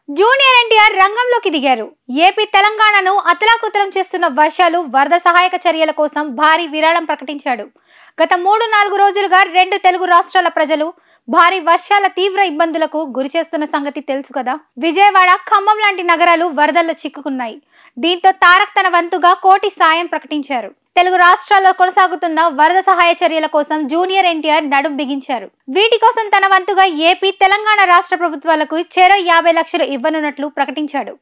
Junior NTR రంగంలోకి దిగారు. AP తెలంగాణను అతలాకుతలం చేస్తున్న వర్షాలు, వరద సహాయక చర్యల కోసం భారీ విరాళం ప్రకటించాడు. గత 3-4 రోజులుగా 2 తెలుగు రాష్ట్రాల ప్రజలు భారీ వర్షాల తీవ్ర ఇబ్బందులకు గురిచేస్తున్న సంగతి తెలుసు కదా. విజయవాడ, ఖమ్మం లాంటి నగరాలు వరదల్లో చిక్కుకున్నాయి. దీంతో తారక్ తన వంతుగా కోటి సాయం ప్రకటించారు. తెలుగు రాష్ట్రాల్లో కొనసాగుతున్న వరద సహాయ చర్యల కోసం జూనియర్ ఎన్టీఆర్ నడుం బిగించారు. వీటి కోసం తన వంతుగా ఏపీ, తెలంగాణ రాష్ట్ర ప్రభుత్వాలకు చెరో 50 లక్షలు ఇవ్వనున్నట్లు ప్రకటించాడు.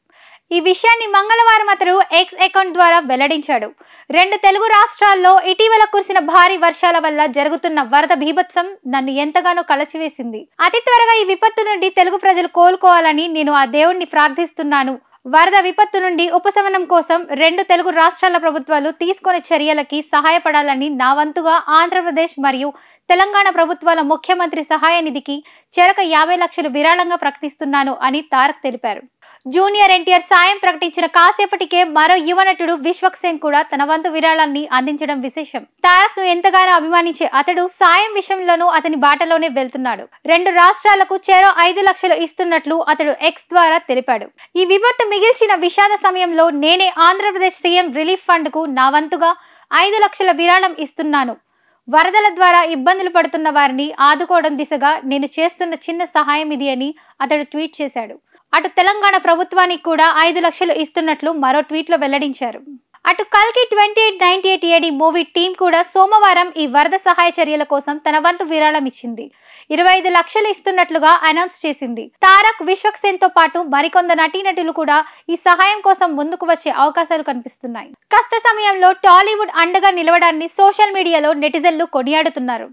ఈ విషయాన్ని మంగళవారం అతడు ఎక్స్ అకౌంట్ ద్వారా వెల్లడించాడు. 2 తెలుగు రాష్ట్రాల్లో ఇటీవల కురిసిన భారీ వర్షాల వల్ల జరుగుతున్న వరద బీభత్సం నన్ను ఎంతగానో కలచివేసింది. అతి త్వరగా ఈ విపత్తు నుండి తెలుగు ప్రజలు కోలుకోవాలని నేను ఆ దేవుణ్ణి ప్రార్థిస్తున్నాను. వరద విపత్తు నుండి ఉపశమనం కోసం 2 తెలుగు రాష్ట్రాల ప్రభుత్వాలు తీసుకునే చర్యలకి సహాయపడాలని నా వంతుగా ఆంధ్రప్రదేశ్ మరియు తెలంగాణ ప్రభుత్వాల ముఖ్యమంత్రి సహాయ నిధికి చెరక 50 లక్షలు విరాళంగా ప్రకటిస్తున్నాను అని తారక్ తెలిపారు. జూనియర్ ఎన్టీఆర్ సాయం ప్రకటించిన కాసేపటికే మరో యువ నటుడు విశ్వక్ సేన్ కూడా తన వంతు విరాళాన్ని అందించడం విశేషం. తారక్ ను ఎంతగానో అభిమానించే అతడు సాయం విషయంలోనూ అతని బాటలోనే వెళ్తున్నాడు. 2 రాష్ట్రాలకు చెరో 5 లక్షలు ఇస్తున్నట్లు అతడు ఎక్స్ ద్వారా తెలిపాడు. ఈ విపత్తు మిగిల్చిన విషాద సమయంలో నేనే ఆంధ్రప్రదేశ్ సీఎం రిలీఫ్ ఫండ్ కు నా వంతుగా 5 లక్షల విరాళం ఇస్తున్నాను. వరదల ద్వారా ఇబ్బందులు పడుతున్న వారిని ఆదుకోవడం దిశగా నేను చేస్తున్న చిన్న సహాయం ఇది అని అతడు ట్వీట్ చేశాడు. అటు తెలంగాణ ప్రభుత్వానికి కూడా 5 లక్షలు ఇస్తున్నట్లు మరో ట్వీట్ లో వెల్లడించారు. అటు కల్కి 2898 AD మూవీ టీం కూడా సోమవారం ఈ వరద సహాయ చర్యల కోసం తన వంతు విరాళం ఇచ్చింది. 25 లక్షలు ఇస్తున్నట్లుగా అనౌన్స్ చేసింది. తారక్, విశ్వక్ సేన్ తో పాటు మరికొందరు నటీనటులు కూడా ఈ సహాయం కోసం ముందుకు వచ్చే అవకాశాలు కనిపిస్తున్నాయి. కష్ట సమయంలో టాలీవుడ్ అండగా నిలవడాన్ని సోషల్ మీడియాలో నెటిజన్లు కొనియాడుతున్నారు.